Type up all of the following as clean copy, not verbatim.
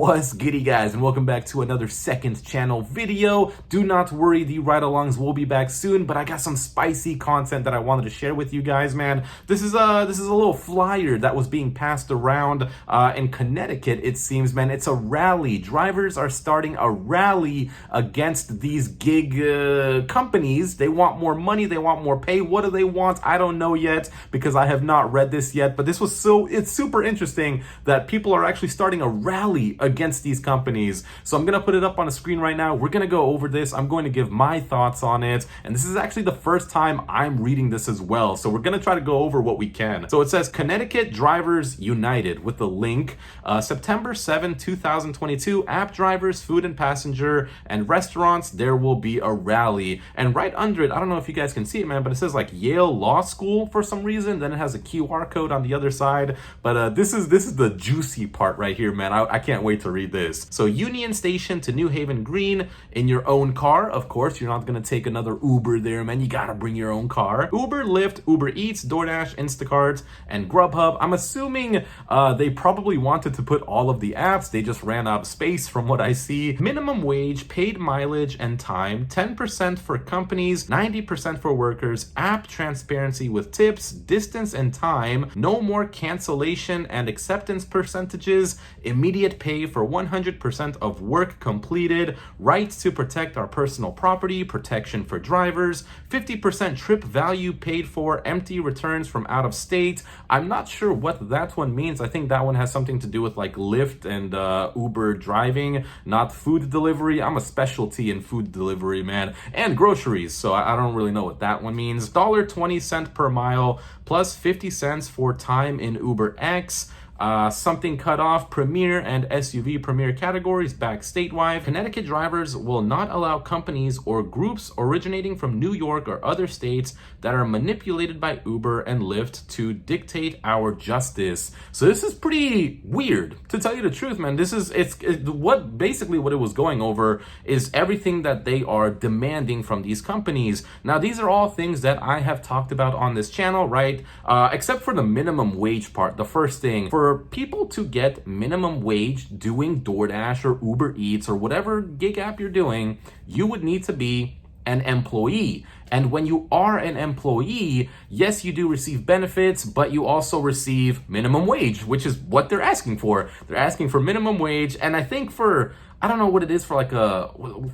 What's giddy, guys, and welcome back to another second channel video. Do not worry, the ride-alongs will be back soon, but I got some spicy content that I wanted to share with you guys, man. This is a little flyer that was being passed around in Connecticut, it seems, man. It's a rally. Drivers are starting a rally against these gig companies. They want more money, they want more pay. What do they want? I don't know yet because I have not read this yet, but it's super interesting that people are actually starting a rally against these companies. So I'm gonna put it up on the screen right now. We're gonna go over this. I'm going to give my thoughts on it, and this is actually the first time I'm reading this as well, so we're gonna try to go over what we can. So it says Connecticut Drivers United with the link, September 7, 2022, app drivers, food and passenger, and restaurants, there will be a rally. And right under it, I don't know if you guys can see it, man, but it says like Yale Law School for some reason. Then it has a QR code on the other side, but this is the juicy part right here, man. I can't wait to read this. So Union Station to New Haven Green in your own car. Of course, you're not gonna take another Uber there, man. You gotta bring your own car. Uber, Lyft, Uber Eats, DoorDash, Instacart, and Grubhub. I'm assuming they probably wanted to put all of the apps. They just ran out of space from what I see. Minimum wage, paid mileage and time, 10% for companies, 90% for workers, app transparency with tips, distance and time, no more cancellation and acceptance percentages, immediate pay for 100% of work completed, right to protect our personal property, protection for drivers, 50% trip value paid for, empty returns from out of state. I'm not sure what that one means. I think that one has something to do with like Lyft and Uber driving, not food delivery. I'm a specialty in food delivery, man, and groceries, so I don't really know what that one means. $1.20 per mile plus 50 cents for time in Uber X. Something cut off Premier and SUV Premier categories back statewide. Connecticut drivers will not allow companies or groups originating from New York or other states that are manipulated by Uber and Lyft to dictate our justice. So this is pretty weird, to tell you the truth, man. This is what it was going over is everything that they are demanding from these companies. Now, these are all things that I have talked about on this channel, right? Except for the minimum wage part. The first thing, for people to get minimum wage doing DoorDash or Uber Eats or whatever gig app you're doing, you would need to be an employee. And when you are an employee, yes, you do receive benefits, but you also receive minimum wage, which is what they're asking for. They're asking for minimum wage. And I think I don't know what it is for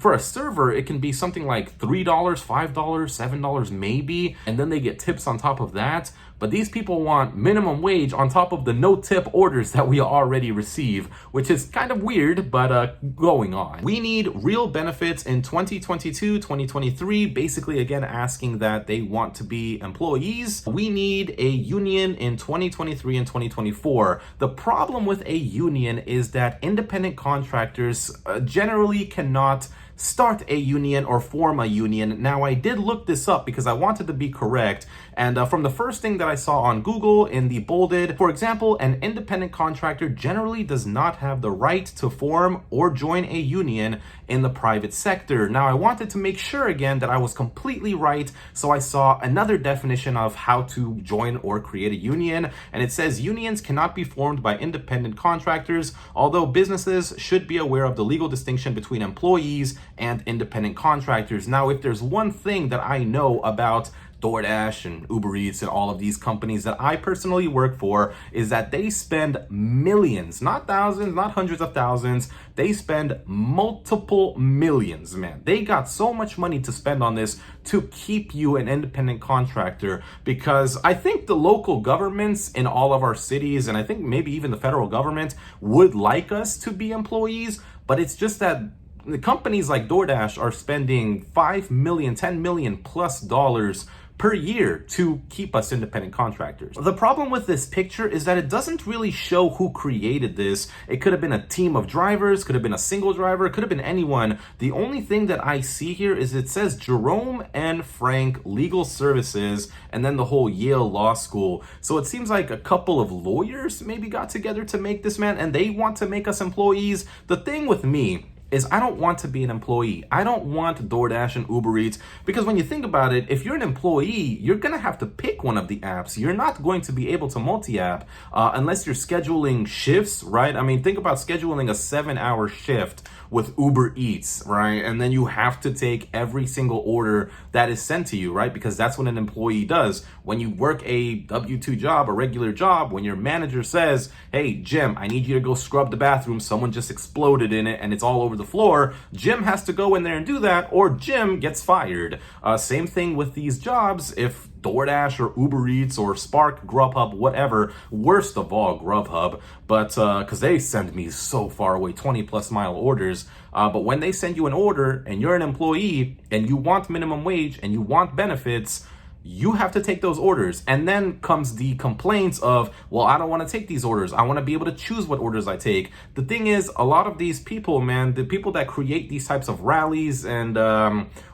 for a server, it can be something like $3, $5, $7 maybe, and then they get tips on top of that. But these people want minimum wage on top of the no tip orders that we already receive, which is kind of weird, but going on. We need real benefits in 2022, 2023, basically again asking that they want to be employees. We need a union in 2023 and 2024. The problem with a union is that independent contractors generally cannot start a union or form a union. Now, I did look this up because I wanted to be correct, and from the first thing that I saw on Google in the bolded, for example, an independent contractor generally does not have the right to form or join a union in the private sector. Now, I wanted to make sure again that I was completely right, so I saw another definition of how to join or create a union, and it says unions cannot be formed by independent contractors, although businesses should be aware of the legal distinction between employees and independent contractors. Now, if there's one thing that I know about DoorDash and Uber Eats and all of these companies that I personally work for, is that they spend millions, not thousands, not hundreds of thousands. They spend multiple millions, man. They got so much money to spend on this to keep you an independent contractor, because I think the local governments in all of our cities, and I think maybe even the federal government, would like us to be employees, but it's just that the companies like DoorDash are spending $5 million, $10 million plus dollars per year to keep us independent contractors. The problem with this picture is that it doesn't really show who created this. It could have been a team of drivers, could have been a single driver, it could have been anyone. The only thing that I see here is it says Jerome and Frank Legal Services, and then the whole Yale Law School. So it seems like a couple of lawyers maybe got together to make this, man, and they want to make us employees. The thing with me is I don't want to be an employee. I don't want DoorDash and Uber Eats, because when you think about it, if you're an employee, you're gonna have to pick one of the apps. You're not going to be able to multi-app unless you're scheduling shifts, right? I mean, think about scheduling a 7-hour shift with Uber Eats, right? And then you have to take every single order that is sent to you, right? Because that's what an employee does. When you work a W-2 job, a regular job, when your manager says, hey, Jim, I need you to go scrub the bathroom, someone just exploded in it and it's all over the floor, Jim has to go in there and do that, or Jim gets fired. Same thing with these jobs. If DoorDash or Uber Eats or Spark, Grubhub, whatever, worst of all Grubhub, but because they send me so far away, 20+ mile orders, but when they send you an order and you're an employee and you want minimum wage and you want benefits, you have to take those orders. And then comes the complaints of, well, I don't want to take these orders. I want to be able to choose what orders I take. The thing is, a lot of these people, man, the people that create these types of rallies and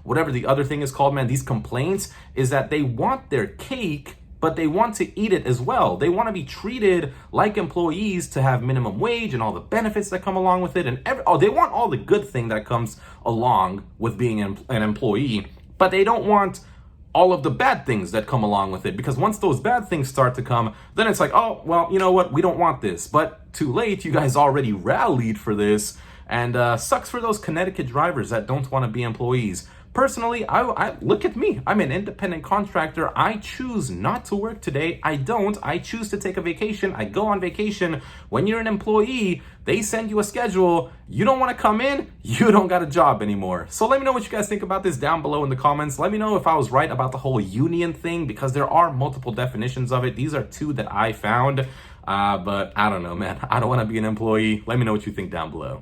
whatever the other thing is called, man, these complaints, is that they want their cake, but they want to eat it as well. They want to be treated like employees, to have minimum wage and all the benefits that come along with it. And they want all the good thing that comes along with being an employee, but they don't want all of the bad things that come along with it. Because once those bad things start to come, then it's like, oh, well, you know what? We don't want this. But too late, you guys already rallied for this. And sucks for those Connecticut drivers that don't want to be employees. Personally, I look at me. I'm an independent contractor. I choose not to work today. I don't. I choose to take a vacation. I go on vacation. When you're an employee, they send you a schedule. You don't want to come in, you don't got a job anymore. So let me know what you guys think about this down below in the comments. Let me know if I was right about the whole union thing, because there are multiple definitions of it. These are 2 that I found. But I don't know, man. I don't want to be an employee. Let me know what you think down below.